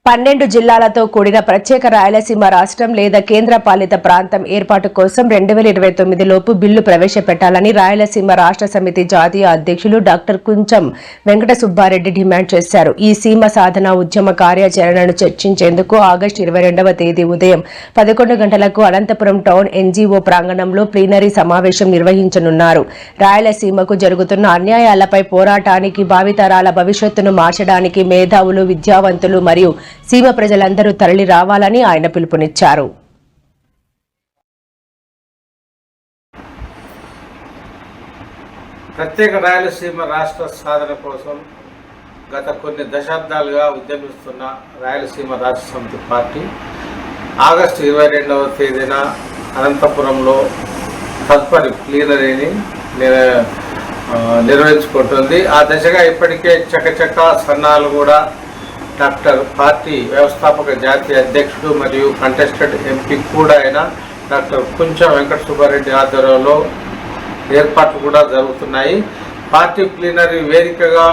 12 జిల్లాలతో కూడిన ప్రత్యేక రాయలసీమ రాష్ట్రం లేదా కేంద్రపాలిత ప్రాంతం ఏర్పాటు కోసం 2029 లోపు బిల్లు ప్రవేశపెట్టాలని రాయలసీమ రాష్ట్ర సమితి జాతీయ అధ్యక్షులు డాక్టర్ కుంచం వెంకట సుబ్బారెడ్డి డిమాండ్ చేశారు. ఈ సీమ సాధన ఉద్యమ కార్యాచరణను చర్చించేందుకు ఆగస్టు 22వ తేదీ ఉదయం 11 గంటలకు అనంతపురం టౌన్ ఎన్జీఓ ప్రాంగణంలో ప్లీనరీ సమావేశం నిర్వహించనున్నారు. రాయలసీమకు జరుగుతున్న అన్యాయాలపై పోరాటానికి, భావితరాల భవిష్యత్తును మార్చడానికి మేధావులు, విద్యావంతులు మరియు సీమ ప్రజలందరూ తరలి రావాలని ఆయన పిలుపునిచ్చారు. ప్రత్యేక రాయలసీమ రాష్ట్ర సాధన కోసం గత కొన్ని దశాబ్దాలుగా ఉద్యమిస్తున్న రాయలసీమ రాష్ట్ర సమితి పార్టీ ఆగస్టు 22వ తేదీన అనంతపురంలో తదుపరి ప్లీనరీని నిర్వహించుకుంటుంది. ఆ దశగా ఇప్పటికే చకచక సన్నాలు కూడా డాక్టర్ పార్టీ వ్యవస్థాపక జాతీయ అధ్యక్షుడు మరియు కంటెస్టెడ్ ఎంపీ కూడా అయిన డాక్టర్ కుంచం వెంకట సుబ్బారెడ్డి ఆధ్వర్యంలో ఏర్పాట్లు కూడా జరుగుతున్నాయి. పార్టీ ప్లీనరీ వేదికగా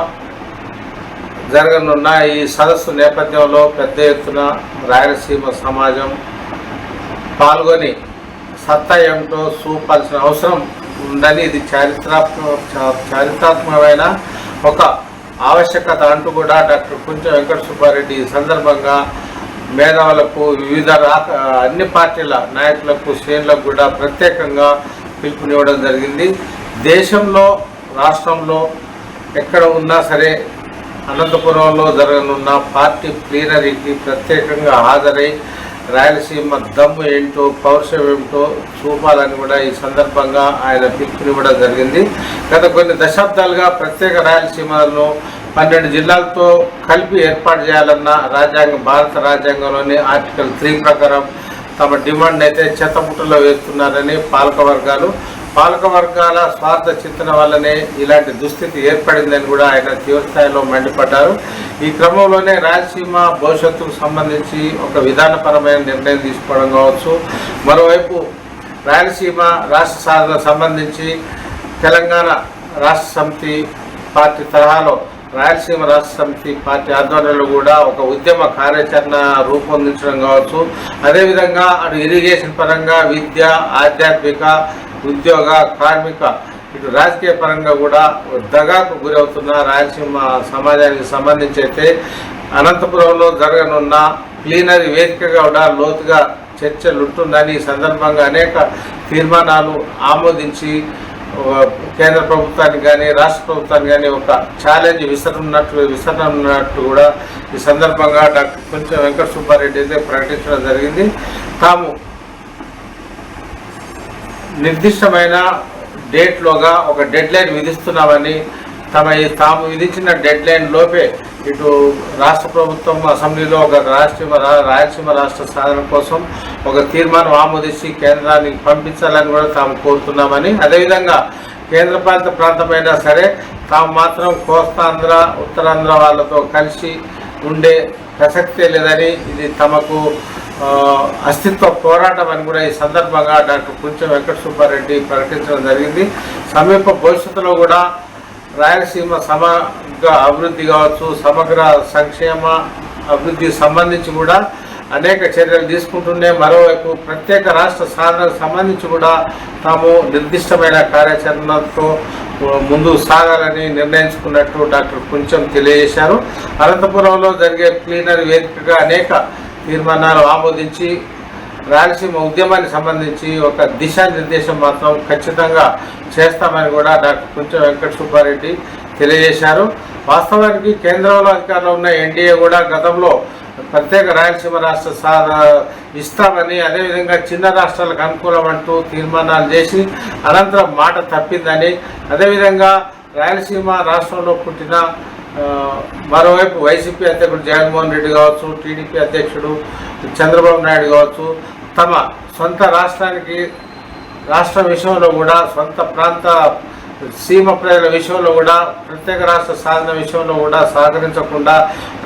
జరగనున్న ఈ సదస్సు నేపథ్యంలో పెద్ద ఎత్తున రాయలసీమ సమాజం పాల్గొని సత్తా ఏమిటో చూపాల్సిన అవసరం ఉందని, ఇది చారిత్రాత్మకమైన ఒక ఆవశ్యకత అంటూ కూడా డాక్టర్ కుంచం వెంకట సుబ్బారెడ్డి ఈ సందర్భంగా మేధావులకు, వివిధ అన్ని పార్టీల నాయకులకు, శ్రేణులకు కూడా ప్రత్యేకంగా పిలుపునివ్వడం జరిగింది. దేశంలో, రాష్ట్రంలో ఎక్కడ ఉన్నా సరే అనంతపురంలో జరగనున్న పార్టీ ప్లీనరీకి ప్రత్యేకంగా హాజరై రాయలసీమ దమ్ము ఏంటో, పౌరుషం ఏమిటో చూపాలని కూడా ఈ సందర్భంగా ఆయన పిలుపునివ్వడం జరిగింది. గత కొన్ని దశాబ్దాలుగా ప్రత్యేక రాయలసీమలో 12 జిల్లాలతో కలిపి ఏర్పాటు చేయాలన్న భారత రాజ్యాంగంలోని ఆర్టికల్ 3 ప్రకారం తమ డిమాండ్ అయితే చెత్తపుట్టలో వేస్తున్నారని పాలక వర్గాల స్వార్థ చింతన వల్లనే ఇలాంటి దుస్థితి ఏర్పడిందని కూడా ఆయన తీవ్రస్థాయిలో మండిపడ్డారు. ఈ క్రమంలోనే రాయలసీమ భవిష్యత్తుకు సంబంధించి ఒక విధానపరమైన నిర్ణయం తీసుకోవడం కావచ్చు, మరోవైపు రాయలసీమ రాష్ట్ర సాధన సంబంధించి తెలంగాణ రాష్ట్ర సమితి పార్టీ తరహాలో రాయలసీమ రాష్ట్ర సమితి పార్టీ ఆధ్వర్యంలో కూడా ఒక ఉద్యమ కార్యాచరణ రూపొందించడం కావచ్చు, అదేవిధంగా అటు ఇరిగేషన్ పరంగా, విద్య, ఆధ్యాత్మిక, ఉద్యోగ, కార్మిక, ఇటు రాజకీయ పరంగా కూడా దగాకు గురవుతున్న రాయలసీమ సమాజానికి సంబంధించి అయితే అనంతపురంలో జరగనున్న ప్లీనరీ వేదికగా కూడా లోతుగా చర్చలు ఉంటుందని, ఈ సందర్భంగా అనేక తీర్మానాలు ఆమోదించి కేంద్ర ప్రభుత్వానికి కానీ రాష్ట్ర ప్రభుత్వానికి కానీ ఒక ఛాలెంజ్ విసరనున్నట్టు కూడా ఈ సందర్భంగా డాక్టర్ కుంచం వెంకట సుబ్బారెడ్డి అయితే ప్రకటించడం జరిగింది. తాము నిర్దిష్టమైన డేట్లోగా ఒక డెడ్ లైన్ విధిస్తున్నామని, తాము విధించిన డెడ్ లైన్ లోపే ఇటు రాష్ట్ర ప్రభుత్వం అసెంబ్లీలో ఒక రాయలసీమ రాష్ట్ర సాధన కోసం ఒక తీర్మానం ఆమోదించి కేంద్రానికి పంపించాలని కూడా తాము కోరుతున్నామని, అదేవిధంగా కేంద్రపాలిత ప్రాంతమైనా సరే తాము మాత్రం కోస్తాంధ్ర, ఉత్తరాంధ్ర వాళ్ళతో కలిసి ఉండే ప్రసక్తే లేదని, ఇది తమకు అస్తిత్వ పోరాటం అని కూడా ఈ సందర్భంగా డాక్టర్ కుంచం వెంకట సుబ్బారెడ్డి ప్రకటించడం జరిగింది. సమీప భవిష్యత్తులో కూడా రాయలసీమ సమగ్ర అభివృద్ధి కావచ్చు, సమగ్ర సంక్షేమ అభివృద్ధికి సంబంధించి కూడా అనేక చర్యలు తీసుకుంటుండే, మరోవైపు ప్రత్యేక రాష్ట్ర సాధనకు సంబంధించి కూడా తాము నిర్దిష్టమైన కార్యాచరణతో ముందుకు సాగాలని నిర్ణయించుకున్నట్టు డాక్టర్ కుంచం తెలియజేశారు. అనంతపురంలో జరిగే ప్లీనరీ వేదికగా అనేక తీర్మానాలు ఆమోదించి రాయలసీమ ఉద్యమానికి సంబంధించి ఒక దిశానిర్దేశం మాత్రం ఖచ్చితంగా చేస్తామని కూడా డాక్టర్ కుంచం వెంకట సుబ్బారెడ్డి తెలియజేశారు. వాస్తవానికి కేంద్రంలో అధికారంలో ఉన్న ఎన్డీఏ కూడా గతంలో ప్రత్యేక రాయలసీమ రాష్ట్ర సాధన ఇస్తామని, అదేవిధంగా చిన్న రాష్ట్రాలకు అనుకూలం అంటూ తీర్మానాలు చేసి అనంతరం మాట తప్పిందని, అదేవిధంగా రాయలసీమ రాష్ట్రంలో పుట్టిన మరోవైపు వైసీపీ అధ్యక్షుడు జగన్మోహన్ రెడ్డి కావచ్చు, టీడీపీ అధ్యక్షుడు చంద్రబాబు నాయుడు కావచ్చు, తమ సొంత రాష్ట్రం విషయంలో కూడా, సొంత ప్రాంత సీమ ప్రజల విషయంలో కూడా, ప్రత్యేక రాష్ట్ర సాధన విషయంలో కూడా సహకరించకుండా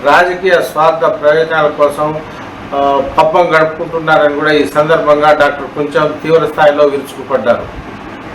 రాజకీయ స్వార్థ ప్రయోజనాల కోసం పబ్బం గడుపుకుంటున్నారని కూడా ఈ సందర్భంగా డాక్టర్ కుంచం తీవ్ర స్థాయిలో విరుచుకుపడ్డారు.